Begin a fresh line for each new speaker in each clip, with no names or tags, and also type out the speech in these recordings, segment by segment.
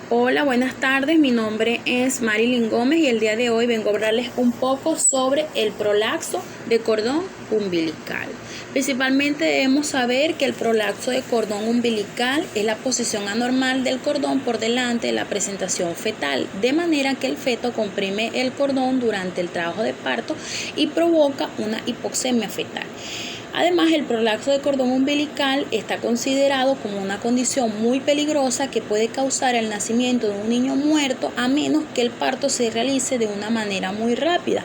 Hola, buenas tardes. Mi nombre es Marilyn Gómez y el día de hoy vengo a hablarles un poco sobre el prolapso de cordón umbilical. Principalmente debemos saber que el prolapso de cordón umbilical es la posición anormal del cordón por delante de la presentación fetal, de manera que el feto comprime el cordón durante el trabajo de parto y provoca una hipoxemia fetal. Además, el prolapso de cordón umbilical está considerado como una condición muy peligrosa que puede causar el nacimiento de un niño muerto a menos que el parto se realice de una manera muy rápida.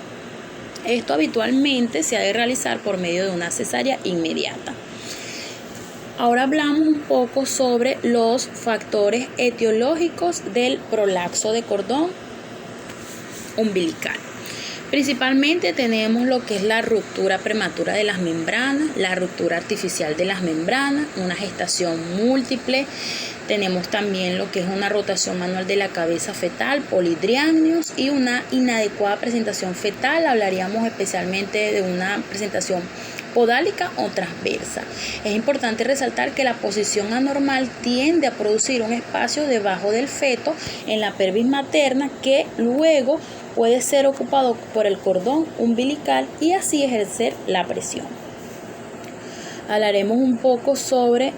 Esto habitualmente se ha de realizar por medio de una cesárea inmediata. Ahora hablamos un poco sobre los factores etiológicos del prolapso de cordón umbilical. Principalmente tenemos lo que es la ruptura prematura de las membranas, la ruptura artificial de las membranas, una gestación múltiple. Tenemos también lo que es una rotación manual de la cabeza fetal, polidriamnios y una inadecuada presentación fetal. Hablaríamos especialmente de una presentación podálica o transversa. Es importante resaltar que la posición anormal tiende a producir un espacio debajo del feto en la pelvis materna que luego puede ser ocupado por el cordón umbilical y así ejercer la presión. Hablaremos un poco sobre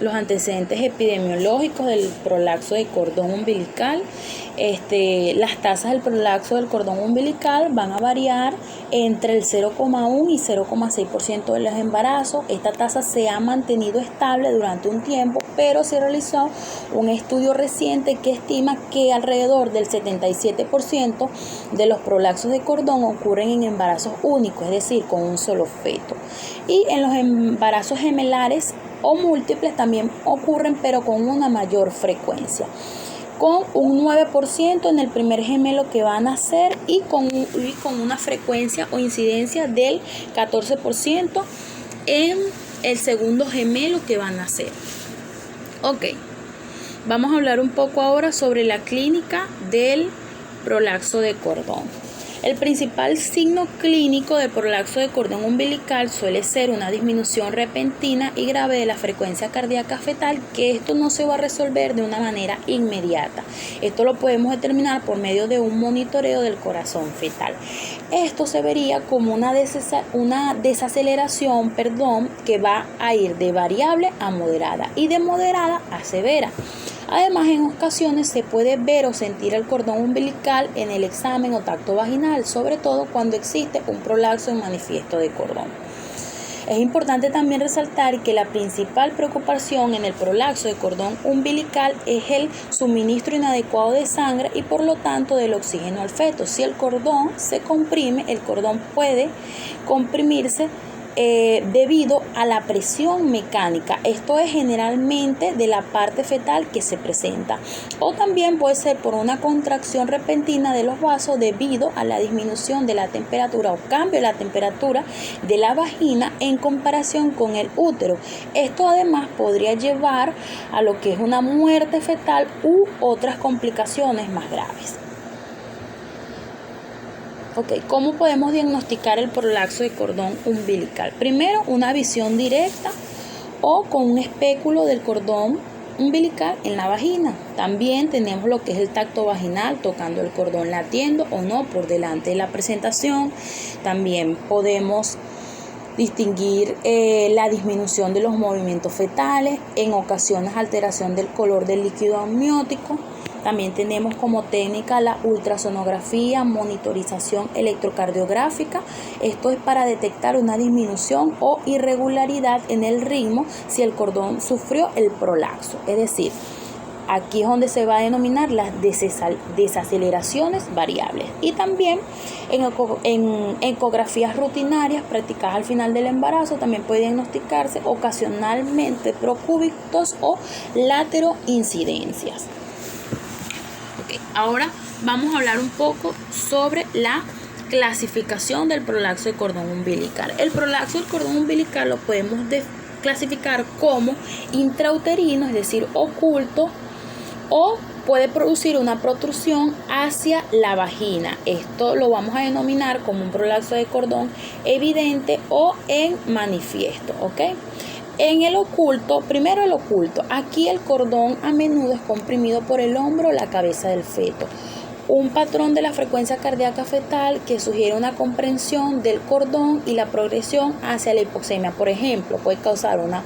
los antecedentes epidemiológicos del prolapso de cordón umbilical. Las tasas del prolapso del cordón umbilical van a variar entre el 0,1 y 0,6% de los embarazos. Esta tasa se ha mantenido estable durante un tiempo, pero se realizó un estudio reciente que estima que alrededor del 77% de los prolapsos de cordón ocurren en embarazos únicos, es decir, con un solo feto. Y en los embarazos gemelares o múltiples también ocurren, pero con una mayor frecuencia, con un 9% en el primer gemelo que va a nacer y con una frecuencia o incidencia del 14% en el segundo gemelo que va a nacer. Ok, vamos a hablar un poco ahora sobre la clínica del prolapso de cordón. El principal signo clínico del prolapso de cordón umbilical suele ser una disminución repentina y grave de la frecuencia cardíaca fetal, que esto no se va a resolver de una manera inmediata. Esto lo podemos determinar por medio de un monitoreo del corazón fetal. Esto se vería como una desaceleración, que va a ir de variable a moderada y de moderada a severa. Además, en ocasiones se puede ver o sentir el cordón umbilical en el examen o tacto vaginal, sobre todo cuando existe un prolapso en manifiesto de cordón. Es importante también resaltar que la principal preocupación en el prolapso de cordón umbilical es el suministro inadecuado de sangre y por lo tanto del oxígeno al feto. Si el cordón se comprime, el cordón puede comprimirse debido a la presión mecánica. Esto es generalmente de la parte fetal que se presenta, o también puede ser por una contracción repentina de los vasos debido a la disminución de la temperatura o cambio de la temperatura de la vagina en comparación con el útero. Esto además podría llevar a lo que es una muerte fetal u otras complicaciones más graves. ¿Cómo podemos diagnosticar el prolapso de cordón umbilical? Primero, una visión directa o con un espéculo del cordón umbilical en la vagina. También tenemos lo que es el tacto vaginal, tocando el cordón, latiendo o no por delante de la presentación. También podemos distinguir la disminución de los movimientos fetales, en ocasiones alteración del color del líquido amniótico. También tenemos como técnica la ultrasonografía, monitorización electrocardiográfica. Esto es para detectar una disminución o irregularidad en el ritmo si el cordón sufrió el prolapso. Es decir, aquí es donde se va a denominar las desaceleraciones variables. Y también en ecografías rutinarias practicadas al final del embarazo también puede diagnosticarse ocasionalmente procúbitos o lateroincidencias. Ahora vamos a hablar un poco sobre la clasificación del prolapso de cordón umbilical. El prolapso del cordón umbilical lo podemos clasificar como intrauterino, es decir, oculto, o puede producir una protrusión hacia la vagina. Esto lo vamos a denominar como un prolapso de cordón evidente o en manifiesto. En el oculto, primero el oculto, aquí el cordón a menudo es comprimido por el hombro o la cabeza del feto. Un patrón de la frecuencia cardíaca fetal que sugiere una comprensión del cordón y la progresión hacia la hipoxemia. Por ejemplo, puede causar una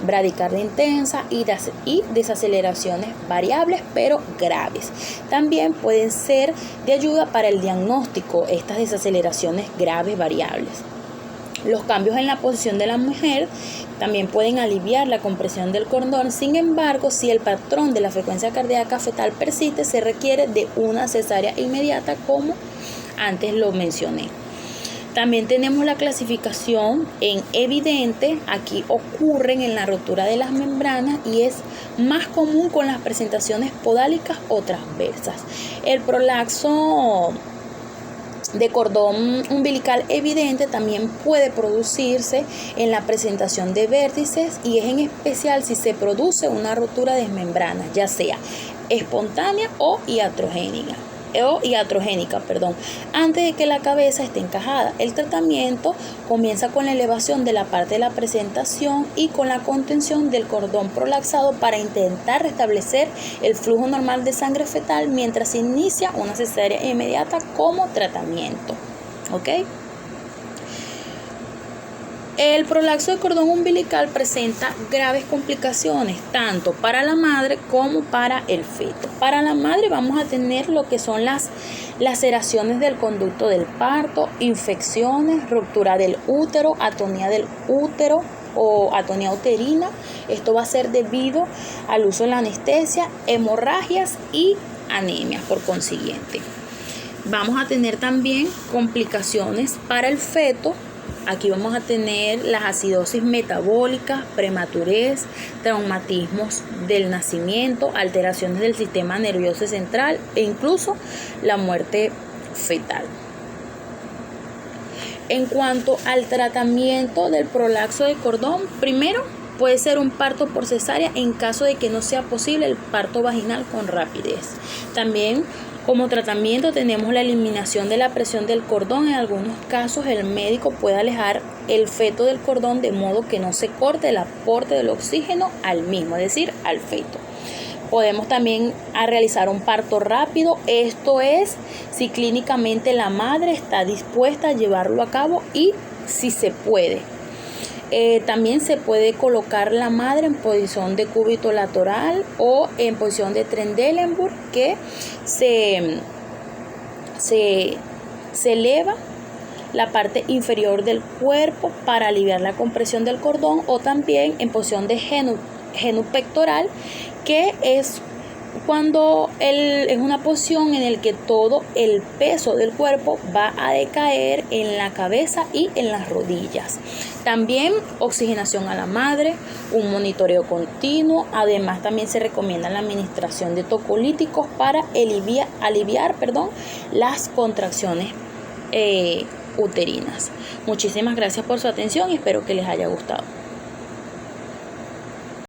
bradicardia intensa y desaceleraciones variables pero graves. También pueden ser de ayuda para el diagnóstico estas desaceleraciones graves variables. Los cambios en la posición de la mujer también pueden aliviar la compresión del cordón. Sin embargo, si el patrón de la frecuencia cardíaca fetal persiste, se requiere de una cesárea inmediata, como antes lo mencioné. También tenemos la clasificación en evidente. Aquí ocurren en la rotura de las membranas y es más común con las presentaciones podálicas o transversas. El prolapso de cordón umbilical evidente también puede producirse en la presentación de vértices y es en especial si se produce una rotura de membranas, ya sea espontánea o iatrogénica, antes de que la cabeza esté encajada. El tratamiento comienza con la elevación de la parte de la presentación y con la contención del cordón prolapsado para intentar restablecer el flujo normal de sangre fetal mientras se inicia una cesárea inmediata como tratamiento. ¿Ok? El prolapso de cordón umbilical presenta graves complicaciones tanto para la madre como para el feto. Para la madre vamos a tener lo que son las laceraciones del conducto del parto, infecciones, ruptura del útero, atonía del útero o atonía uterina. Esto va a ser debido al uso de la anestesia, hemorragias y anemias por consiguiente. Vamos a tener también complicaciones para el feto. Aquí vamos a tener las acidosis metabólicas, prematurez, traumatismos del nacimiento, alteraciones del sistema nervioso central e incluso la muerte fetal. En cuanto al tratamiento del prolapso de cordón, primero puede ser un parto por cesárea en caso de que no sea posible el parto vaginal con rapidez. También como tratamiento tenemos la eliminación de la presión del cordón. En algunos casos el médico puede alejar el feto del cordón de modo que no se corte el aporte del oxígeno al mismo, es decir, al feto. Podemos también realizar un parto rápido, esto es si clínicamente la madre está dispuesta a llevarlo a cabo y si se puede. También se puede colocar la madre en posición de cúbito lateral o en posición de Trendelenburg, que se eleva la parte inferior del cuerpo para aliviar la compresión del cordón, o también en posición de genupectoral, que es cuando es una posición en la que todo el peso del cuerpo va a decaer en la cabeza y en las rodillas. También oxigenación a la madre, un monitoreo continuo. Además también se recomienda la administración de tocolíticos para aliviar las contracciones uterinas. Muchísimas gracias por su atención y espero que les haya gustado.